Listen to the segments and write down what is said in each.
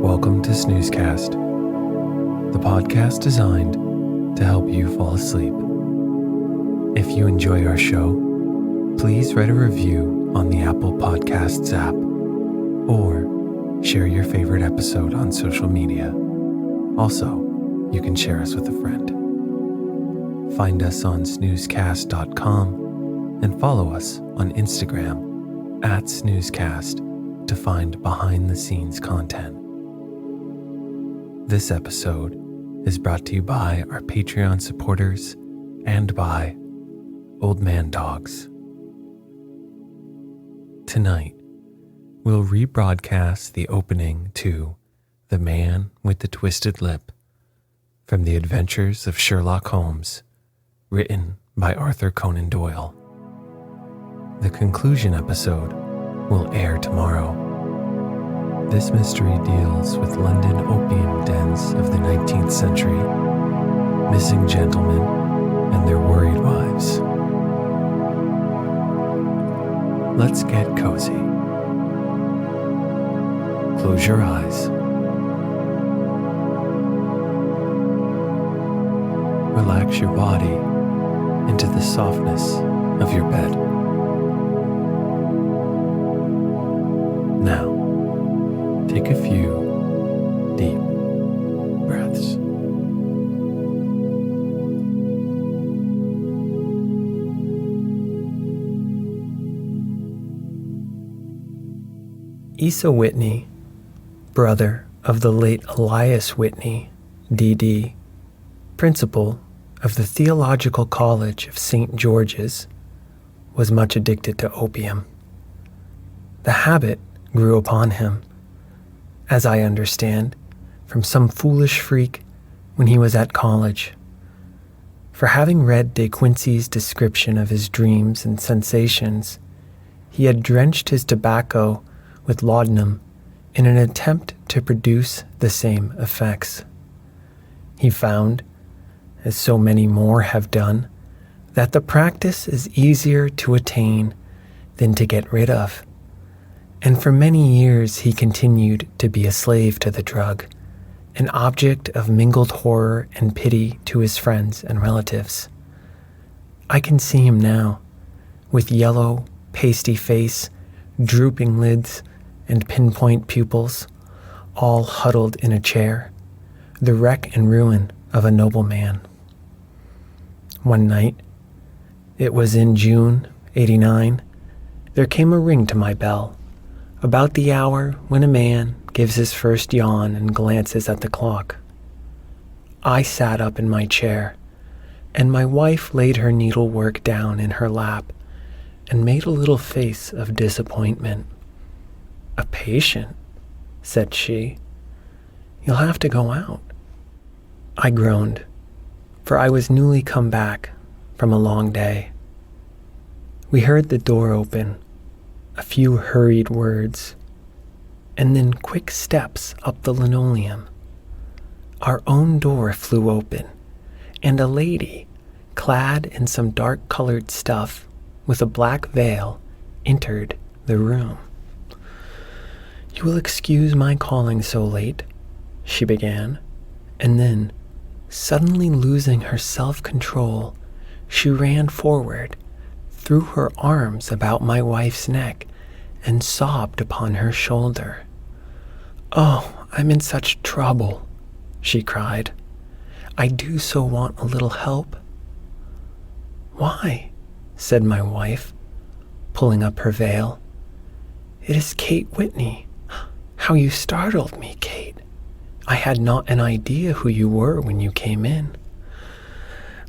Welcome to Snoozecast, the podcast designed to help you fall asleep. If you enjoy our show, please write a review on the Apple Podcasts app or share your favorite episode on social media. Also, you can share us with a friend. Find us on snoozecast.com and follow us on Instagram @snoozecast to find behind-the-scenes content. This episode is brought to you by our Patreon supporters and by Old Man Dogs. Tonight, we'll rebroadcast the opening to The Man with the Twisted Lip from the Adventures of Sherlock Holmes, written by Arthur Conan Doyle. The conclusion episode will air tomorrow. This mystery deals with London opium dens of the 19th century, missing gentlemen, and their worried wives. Let's get cozy. Close your eyes. Relax your body into the softness of your bed. Now, take a few deep breaths. Asa Whitney, brother of the late Elias Whitney, D.D., principal of the Theological College of St. George's, was much addicted to opium. The habit grew upon him, as I understand, from some foolish freak when he was at college. For having read De Quincey's description of his dreams and sensations, he had drenched his tobacco with laudanum in an attempt to produce the same effects. He found, as so many more have done, that the practice is easier to attain than to get rid of. And for many years he continued to be a slave to the drug, an object of mingled horror and pity to his friends and relatives. I can see him now, with yellow, pasty face, drooping lids, and pinpoint pupils, all huddled in a chair, the wreck and ruin of a noble man. One night, it was in June '89, there came a ring to my bell, about the hour when a man gives his first yawn and glances at the clock. I sat up in my chair, and my wife laid her needlework down in her lap and made a little face of disappointment. "A patient," said she. "You'll have to go out." I groaned, for I was newly come back from a long day. We heard the door open, a few hurried words, and then quick steps up the linoleum. Our own door flew open, and a lady, clad in some dark-colored stuff with a black veil, entered the room. "You will excuse my calling so late," she began, and then, suddenly losing her self-control, she ran forward, threw her arms about my wife's neck, and sobbed upon her shoulder. "Oh, I'm in such trouble," she cried. "I do so want a little help." "Why?" said my wife, pulling up her veil. "It is Kate Whitney. How you startled me, Kate. I had not an idea who you were when you came in.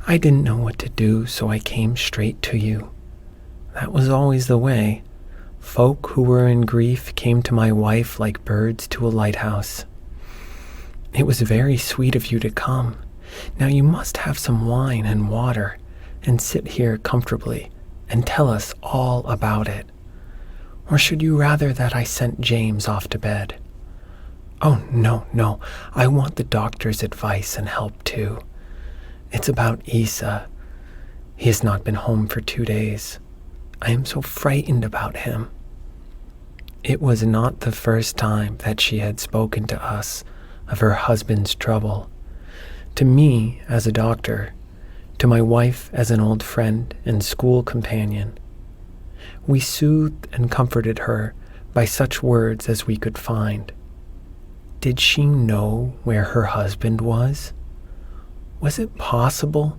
I didn't know what to do, so I came straight to you. That was always the way. Folk who were in grief came to my wife like birds to a lighthouse. It was very sweet of you to come. Now you must have some wine and water and sit here comfortably and tell us all about it. Or should you rather that I sent James off to bed?" "Oh, no. I want the doctor's advice and help too. It's about Asa. He has not been home for 2 days. I am so frightened about him." It was not the first time that she had spoken to us of her husband's trouble. To me as a doctor, to my wife as an old friend and school companion. We soothed and comforted her by such words as we could find. Did she know where her husband was? Was it possible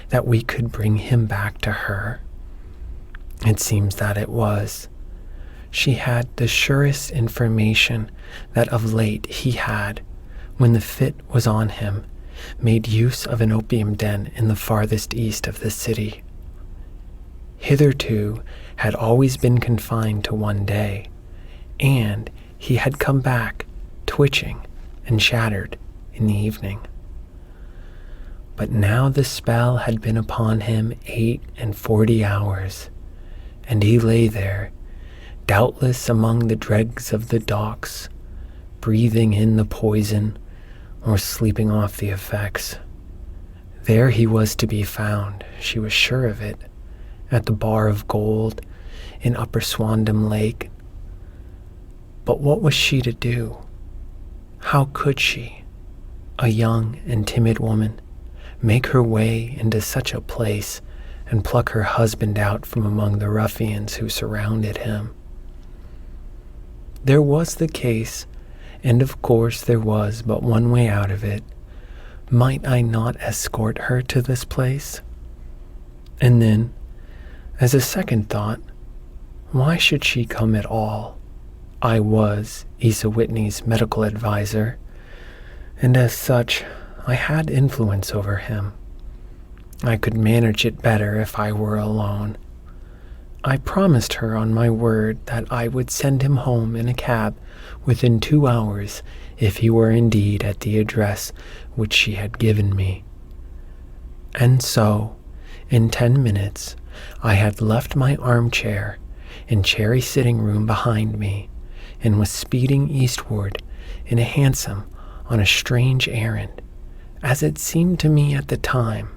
that we could bring him back to her? It seems that it was. She had the surest information that of late he had, when the fit was on him, made use of an opium den in the farthest east of the city. Hitherto had always been confined to one day, and he had come back twitching and shattered in the evening. But now the spell had been upon him 48 hours, and he lay there, doubtless among the dregs of the docks, breathing in the poison or sleeping off the effects. There he was to be found, she was sure of it, at the Bar of Gold in Upper Swandam Lake. But what was she to do? How could she, a young and timid woman, make her way into such a place and pluck her husband out from among the ruffians who surrounded him? There was the case, and of course there was but one way out of it. Might I not escort her to this place? And then, as a second thought, why should she come at all? I was Isa Whitney's medical advisor, and as such, I had influence over him. I could manage it better if I were alone. I promised her on my word that I would send him home in a cab within 2 hours if he were indeed at the address which she had given me. And so, in 10 minutes, I had left my armchair and cherry sitting room behind me and was speeding eastward in a hansom on a strange errand, as it seemed to me at the time,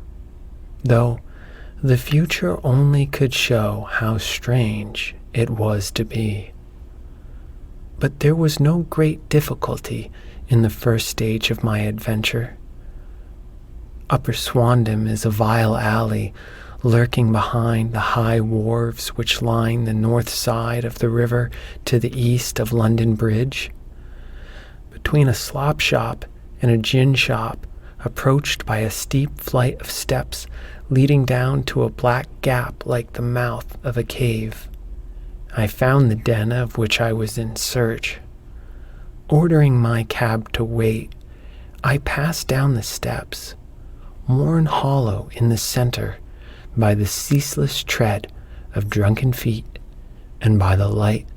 though the future only could show how strange it was to be. But there was no great difficulty in the first stage of my adventure. Upper Swandam is a vile alley lurking behind the high wharves which line the north side of the river to the east of London Bridge. Between a slop shop and a gin shop, approached by a steep flight of steps leading down to a black gap like the mouth of a cave, I found the den of which I was in search. Ordering my cab to wait, I passed down the steps, worn hollow in the center by the ceaseless tread of drunken feet and by the light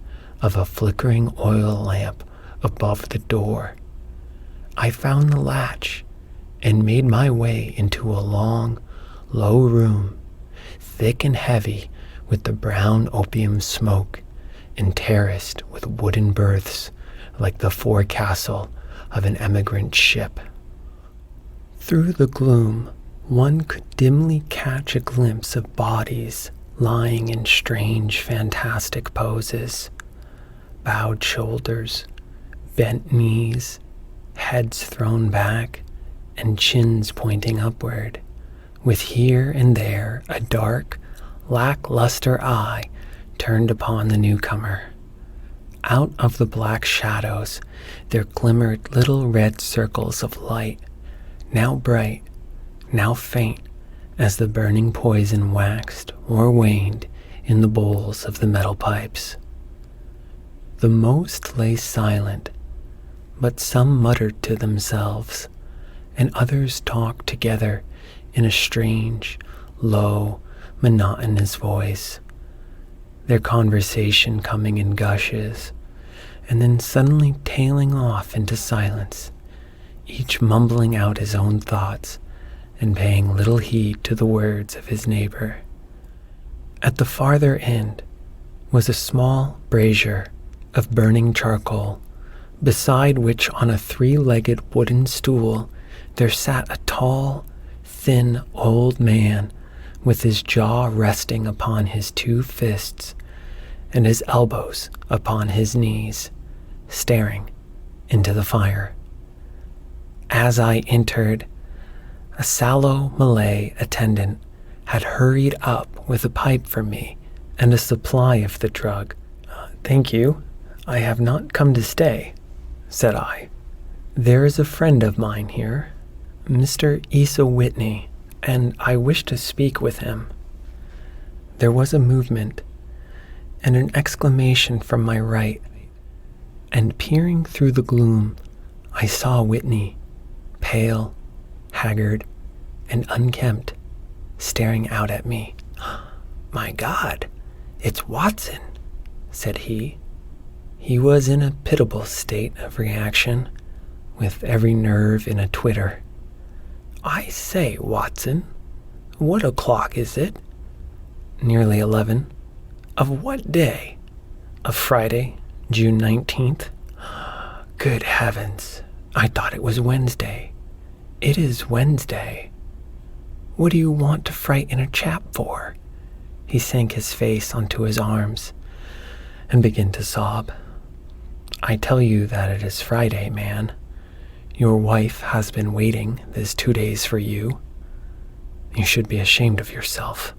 of a flickering oil lamp above the door. I found the latch and made my way into a long, low room, thick and heavy with the brown opium smoke and terraced with wooden berths like the forecastle of an emigrant ship. Through the gloom, one could dimly catch a glimpse of bodies lying in strange, fantastic poses, bowed shoulders, bent knees, heads thrown back, and chins pointing upward, with here and there a dark, lackluster eye turned upon the newcomer. Out of the black shadows there glimmered little red circles of light, now bright, now faint, as the burning poison waxed or waned in the bowls of the metal pipes. The most lay silent, but some muttered to themselves, and others talked together in a strange, low, monotonous voice, their conversation coming in gushes, and then suddenly tailing off into silence, each mumbling out his own thoughts and paying little heed to the words of his neighbor. At the farther end was a small brazier of burning charcoal, beside which on a 3-legged wooden stool there sat a tall, thin old man with his jaw resting upon his 2 fists and his elbows upon his knees, staring into the fire. As I entered, a sallow Malay attendant had hurried up with a pipe for me and a supply of the drug. "Thank you. I have not come to stay," said I. "There is a friend of mine here, Mr. Asa Whitney, and I wish to speak with him." There was a movement and an exclamation from my right, and peering through the gloom, I saw Whitney, pale, haggard, and unkempt, staring out at me. "My God, it's Watson," said he. He was in a pitiable state of reaction, with every nerve in a twitter. "I say, Watson, what o'clock is it?" "Nearly 11. "Of what day?" "Of Friday, June 19th. "Good heavens, I thought it was Wednesday." "It is Wednesday." "What do you want to frighten a chap for?" He sank his face onto his arms and began to sob. "I tell you that it is Friday, man. Your wife has been waiting this 2 days for you. You should be ashamed of yourself."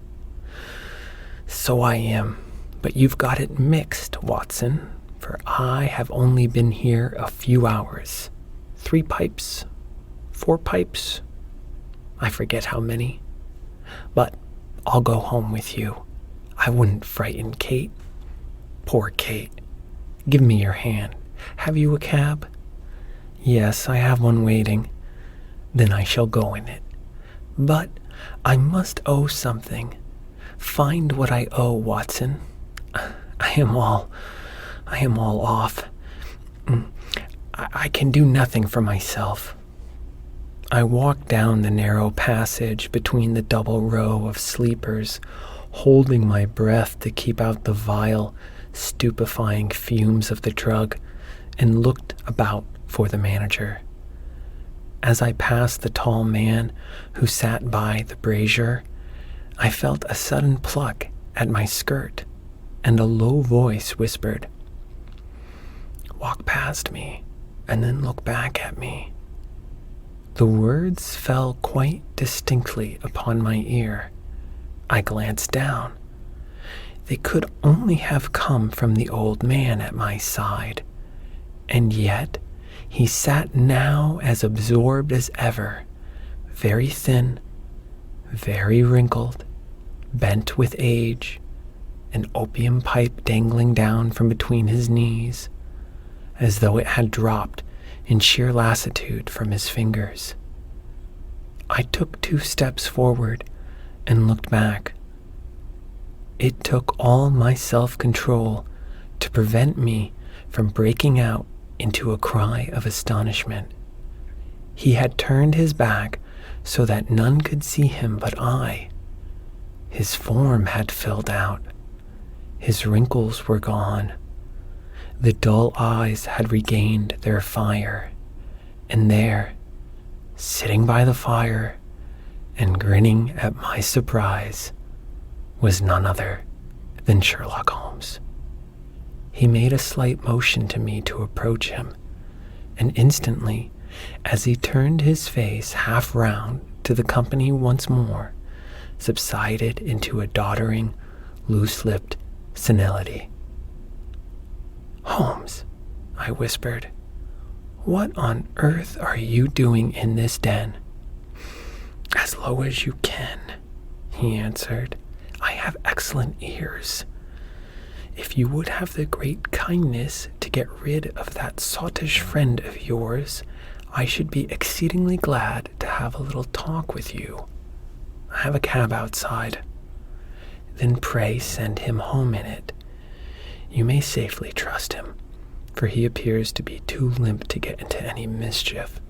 "So I am, but you've got it mixed, Watson, for I have only been here a few hours. 3 pipes, 4 pipes, I forget how many. But I'll go home with you. I wouldn't frighten Kate. Poor Kate. Give me your hand. Have you a cab?" "Yes, I have one waiting." "Then I shall go in it. But I must owe something. Find what I owe, Watson. I am all off. I can do nothing for myself." I walked down the narrow passage between the double row of sleepers, holding my breath to keep out the vile, stupefying fumes of the drug, and looked about for the manager. As I passed the tall man who sat by the brazier, I felt a sudden pluck at my skirt, and a low voice whispered, "Walk past me, and then look back at me." The words fell quite distinctly upon my ear. I glanced down. They could only have come from the old man at my side, and yet he sat now as absorbed as ever, very thin, very wrinkled, bent with age, an opium pipe dangling down from between his knees, as though it had dropped in sheer lassitude from his fingers. I took 2 steps forward and looked back. It took all my self-control to prevent me from breaking out into a cry of astonishment. He had turned his back so that none could see him but I. His form had filled out. His wrinkles were gone. The dull eyes had regained their fire, and there, sitting by the fire and grinning at my surprise, was none other than Sherlock Holmes. He made a slight motion to me to approach him, and instantly, as he turned his face half round to the company once more, subsided into a doddering, loose-lipped senility. "Holmes," I whispered, "what on earth are you doing in this den?" "As low as you can," he answered. "I have excellent ears. If you would have the great kindness to get rid of that sottish friend of yours, I should be exceedingly glad to have a little talk with you. I have a cab outside." "Then pray send him home in it. You may safely trust him, for he appears to be too limp to get into any mischief.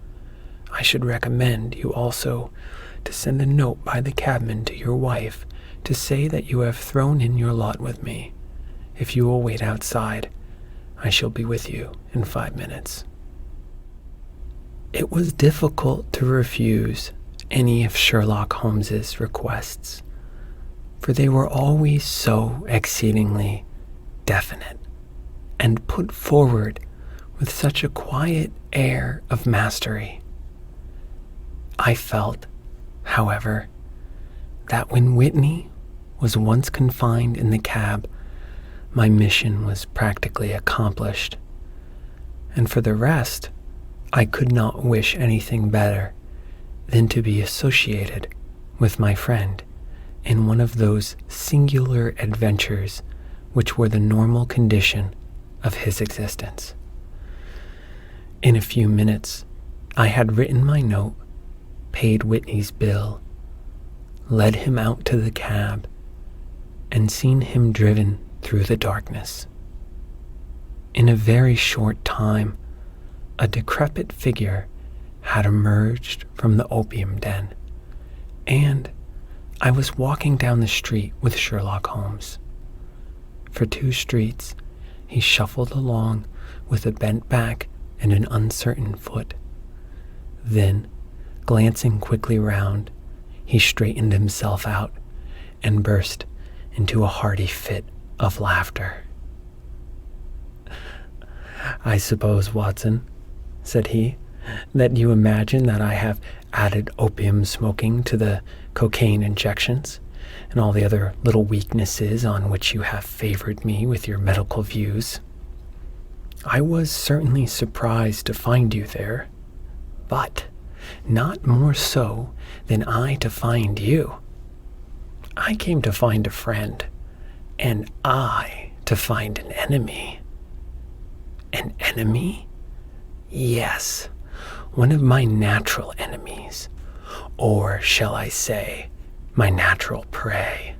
I should recommend you also to send a note by the cabman to your wife to say that you have thrown in your lot with me. If you will wait outside, I shall be with you in 5 minutes." It was difficult to refuse any of Sherlock Holmes's requests, for they were always so exceedingly definite, and put forward with such a quiet air of mastery. I felt, however, that when Whitney was once confined in the cab, my mission was practically accomplished, and for the rest, I could not wish anything better than to be associated with my friend in one of those singular adventures which were the normal condition of his existence. In a few minutes, I had written my note, paid Whitney's bill, led him out to the cab, and seen him driven through the darkness. In a very short time, a decrepit figure had emerged from the opium den, and I was walking down the street with Sherlock Holmes. For 2 streets, he shuffled along with a bent back and an uncertain foot. Then, glancing quickly round, he straightened himself out and burst into a hearty fit of laughter. "I suppose, Watson," said he, "that you imagine that I have added opium smoking to the cocaine injections and all the other little weaknesses on which you have favored me with your medical views. I was certainly surprised to find you there, but not more so than I to find you. I came to find a friend, and I to find an enemy." "An enemy?" "Yes, one of my natural enemies, or shall I say, my natural prey.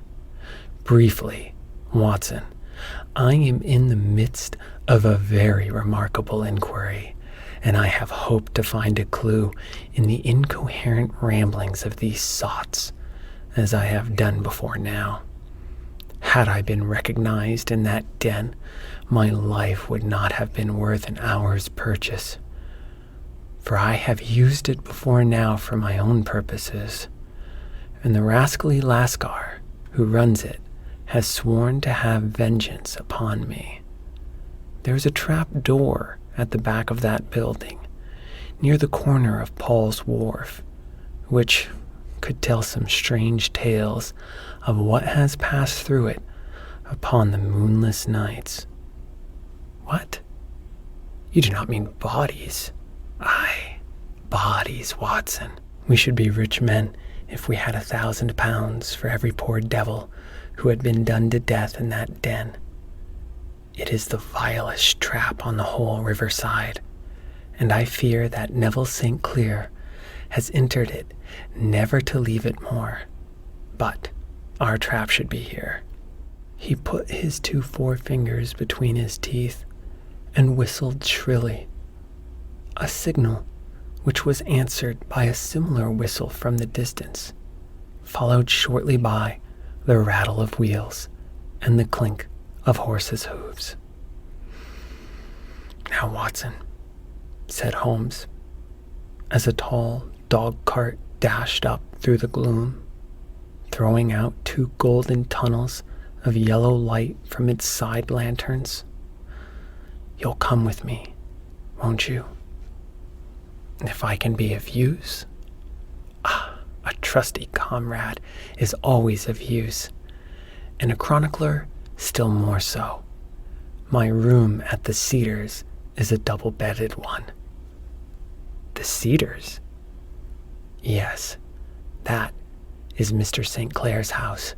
Briefly, Watson, I am in the midst of a very remarkable inquiry, and I have hoped to find a clue in the incoherent ramblings of these sots, as I have done before now. Had I been recognized in that den, my life would not have been worth an hour's purchase, for I have used it before now for my own purposes, and the rascally Lascar who runs it has sworn to have vengeance upon me. There's a trap door at the back of that building, near the corner of Paul's Wharf, which could tell some strange tales of what has passed through it upon the moonless nights." "What? You do not mean bodies?" "Aye, bodies, Watson. We should be rich men if we had £1,000 for every poor devil who had been done to death in that den. It is the vilest trap on the whole riverside, and I fear that Neville St. Clair has entered it never to leave it more. But our trap should be here." He put his 2 forefingers between his teeth and whistled shrilly, a signal which was answered by a similar whistle from the distance, followed shortly by the rattle of wheels and the clink of horses' hooves. "Now, Watson," said Holmes, as a tall dog cart dashed up through the gloom, throwing out 2 golden tunnels of yellow light from its side lanterns, "you'll come with me, won't you? If I can be of use? A trusty comrade is always of use, and a chronicler still more so. My room at the Cedars is a double-bedded one." "The Cedars?" "Yes, that is Mr. St. Clair's house.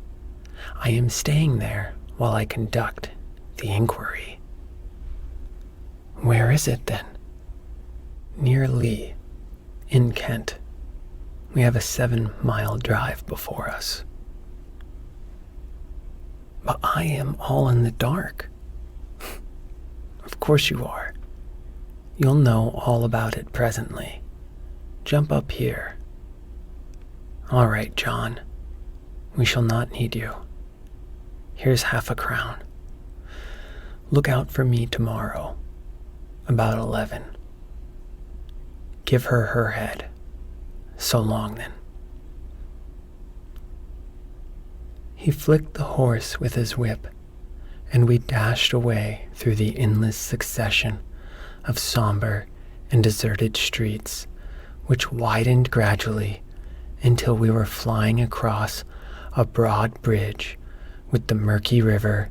I am staying there while I conduct the inquiry." "Where is it, then?" "Near Lee, in Kent. We have a 7-mile drive before us." "But I am all in the dark." "Of course you are. You'll know all about it presently. Jump up here." "All right, John. We shall not need you. Here's £0.50. Look out for me tomorrow, about 11. Give her her head. So long, then." He flicked the horse with his whip and we dashed away through the endless succession of somber and deserted streets, which widened gradually until we were flying across a broad bridge with the murky river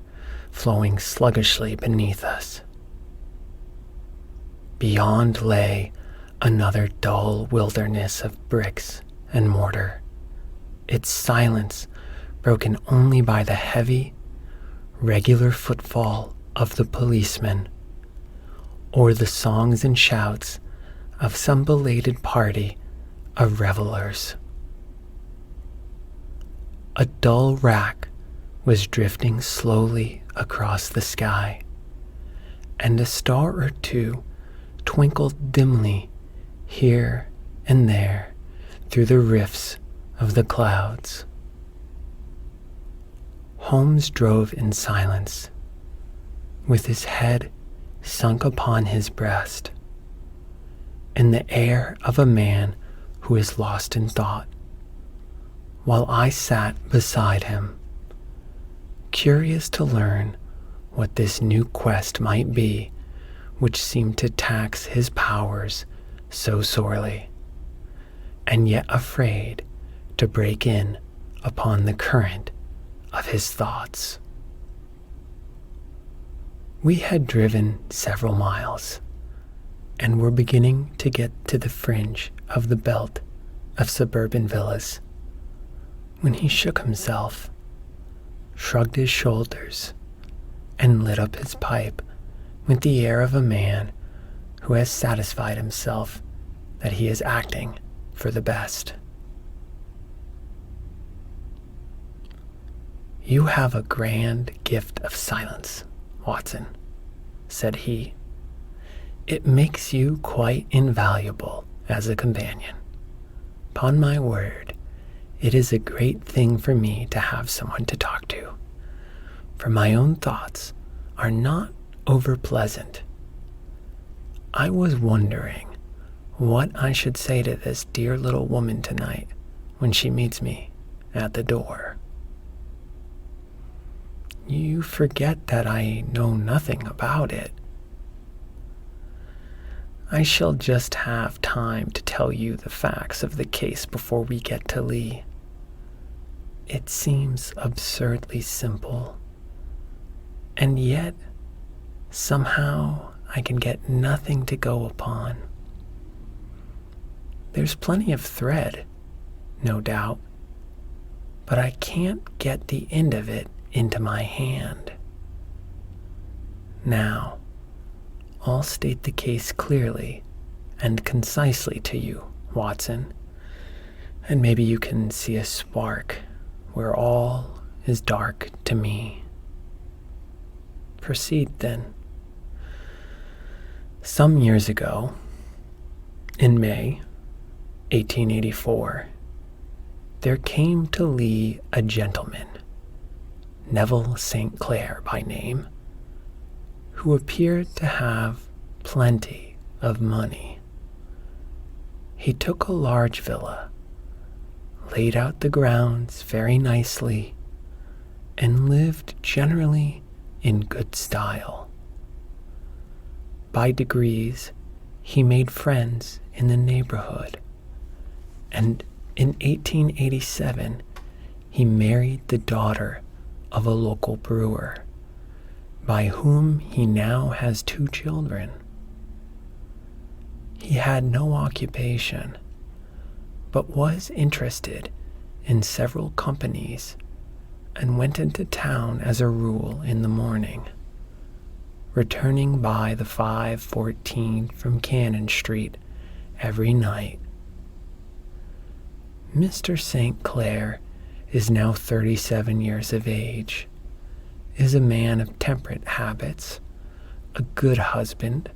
flowing sluggishly beneath us. Beyond lay another dull wilderness of bricks and mortar, its silence broken only by the heavy, regular footfall of the policeman, or the songs and shouts of some belated party of revelers. A dull rack was drifting slowly across the sky, and a star or two twinkled dimly here and there through the rifts of the clouds. Holmes drove in silence, with his head sunk upon his breast, in the air of a man who is lost in thought, while I sat beside him, curious to learn what this new quest might be which seemed to tax his powers so sorely, and yet afraid to break in upon the current of his thoughts. We had driven several miles, and were beginning to get to the fringe of the belt of suburban villas, when he shook himself, shrugged his shoulders, and lit up his pipe with the air of a man who has satisfied himself that he is acting for the best. "You have a grand gift of silence, Watson," said he. "It makes you quite invaluable as a companion. Upon my word, it is a great thing for me to have someone to talk to, for my own thoughts are not over pleasant. I was wondering what I should say to this dear little woman tonight when she meets me at the door." "You forget that I know nothing about it." "I shall just have time to tell you the facts of the case before we get to Lee. It seems absurdly simple, and yet somehow I can get nothing to go upon. There's plenty of thread, no doubt, but I can't get the end of it into my hand. Now, I'll state the case clearly and concisely to you, Watson, and maybe you can see a spark where all is dark to me. Proceed then. Some years ago, in May 1884, there came to Lee a gentleman, Neville St. Clair by name, who appeared to have plenty of money. He took a large villa, laid out the grounds very nicely, and lived generally in good style. By degrees, he made friends in the neighborhood, and in 1887 he married the daughter of a local brewer, by whom he now has 2 children. He had no occupation, but was interested in several companies, and went into town as a rule in the morning, returning by the 5:14 from Cannon Street every night. Mr. St. Clair is now 37 years of age, is a man of temperate habits, a good husband,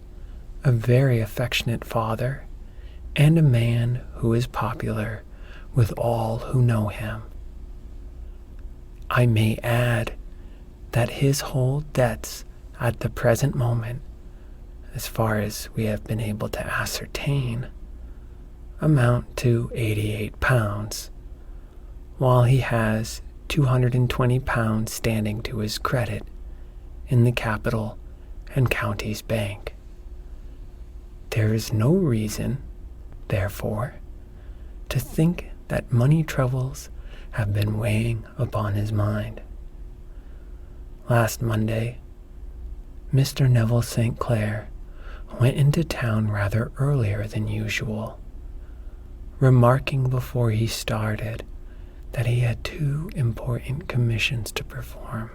a very affectionate father, and a man who is popular with all who know him. I may add that his whole debts at the present moment, as far as we have been able to ascertain, amount to £88, while he has £220 standing to his credit in the capital and county's bank. There is no reason, therefore, to think that money troubles have been weighing upon his mind. Last Monday, Mr. Neville St. Clair went into town rather earlier than usual, remarking before he started that he had 2 important commissions to perform,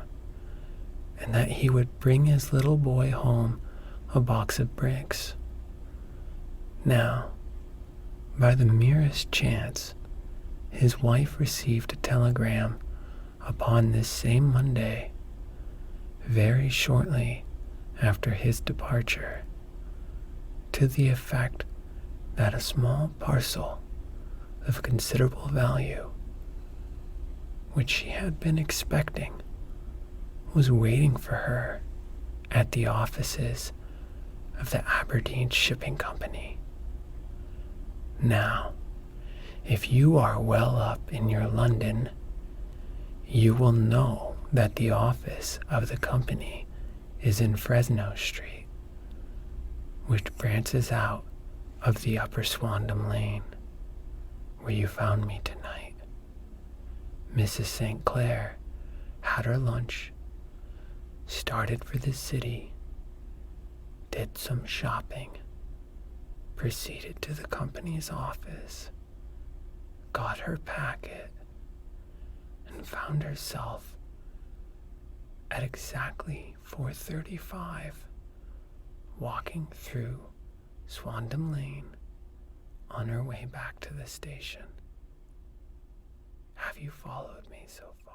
and that he would bring his little boy home a box of bricks. Now, by the merest chance, his wife received a telegram upon this same Monday, very shortly after his departure, to the effect that a small parcel of considerable value, which she had been expecting, was waiting for her at the offices of the Aberdeen Shipping Company. Now, if you are well up in your London, you will know that the office of the company is in Fresno Street, which branches out of the Upper Swandam Lane, where you found me tonight. Mrs. St. Clair had her lunch, started for the city, did some shopping, proceeded to the company's office, got her packet, and found herself at exactly 4:35 walking through Swandam Lane on her way back to the station. Have you followed me so far?